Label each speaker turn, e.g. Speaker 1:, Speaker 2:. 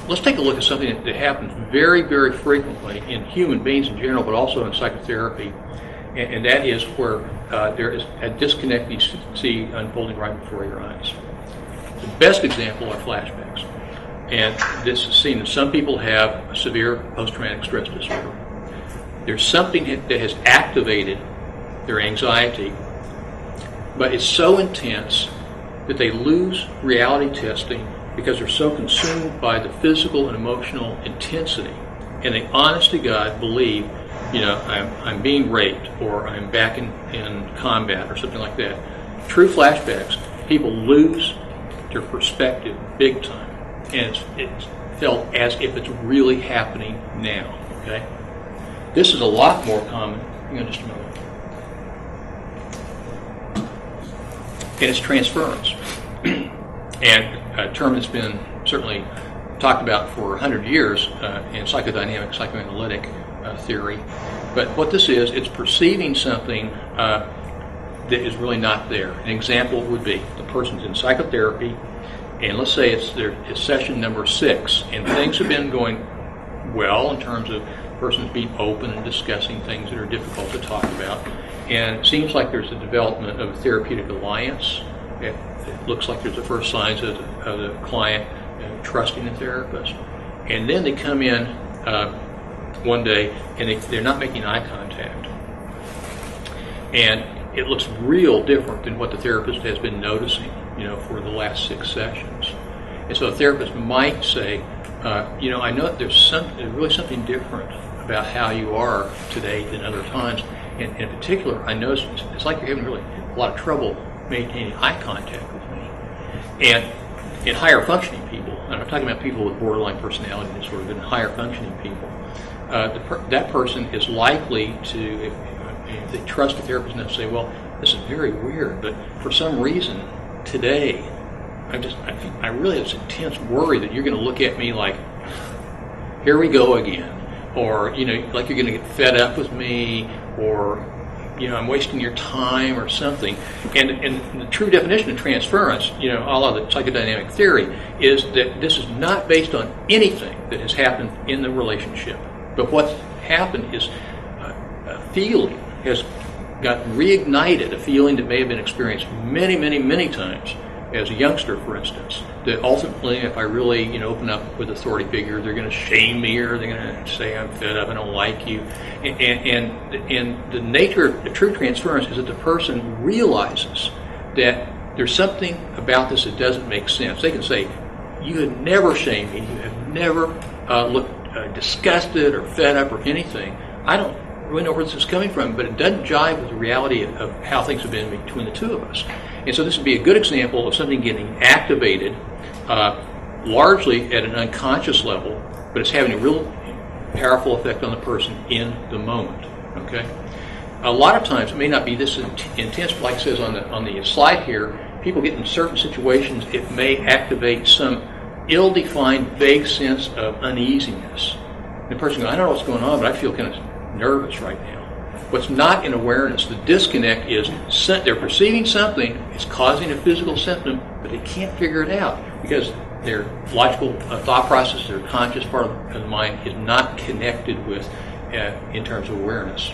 Speaker 1: let's take a look at something that happens very, very frequently in human beings in general, but also in psychotherapy, and that is where there is a disconnect you see unfolding right before your eyes. The best example are flashbacks, and this is seen in some people have a severe post-traumatic stress disorder. There's something that has activated their anxiety, but it's so intense that they lose reality testing because they're so consumed by the physical and emotional intensity, and they honest to God believe, I'm being raped, or I'm back in combat, or something like that. True flashbacks, people lose their perspective big time, and it's felt as if it's really happening now. Okay, this is a lot more common. Hang on just a moment. And it's transference, and a term that's been certainly talked about for 100 years in psychodynamic, psychoanalytic theory. But what this is, it's perceiving something that is really not there. An example would be the person's in psychotherapy, and let's say it's session number 6, and things have been going well in terms of persons being open and discussing things that are difficult to talk about. And it seems like there's a development of a therapeutic alliance. It looks like there's the first signs of the client trusting the therapist. And then they come in one day and they're not making eye contact. And it looks real different than what the therapist has been noticing, for the last 6 sessions. And so a therapist might say, I know there's really something different about how you are today than other times. And in particular, I notice it's like you're having really a lot of trouble maintaining eye contact with me. And in higher functioning people, and I'm talking about people with borderline personality disorder, but in higher functioning people, that person is likely to, if they trust the therapist enough, say, well, this is very weird, but for some reason today, I really have this intense worry that you're going to look at me like, here we go again. Or, like you're going to get fed up with me, or, I'm wasting your time or something. And the true definition of transference, a la the psychodynamic theory, is that this is not based on anything that has happened in the relationship. But what's happened is a feeling has got reignited, a feeling that may have been experienced many, many, many times as a youngster, for instance, that ultimately, if I really, open up with authority figure, they're going to shame me, or they're going to say I'm fed up, I don't like you. And the nature of the true transference is that the person realizes that there's something about this that doesn't make sense. They can say, you have never shamed me, you have never looked disgusted or fed up or anything. I don't really know where this is coming from, but it doesn't jive with the reality of how things have been between the two of us. And so this would be a good example of something getting activated largely at an unconscious level, but it's having a real powerful effect on the person in the moment. Okay. A lot of times it may not be this intense, but like it says on the slide here, people get in certain situations, it may activate some ill-defined, vague sense of uneasiness. And the person goes, I don't know what's going on, but I feel kind of nervous right now. What's not in awareness, the disconnect is they're perceiving something, it's causing a physical symptom, but they can't figure it out because their logical thought process, their conscious part of the mind is not connected with in terms of awareness.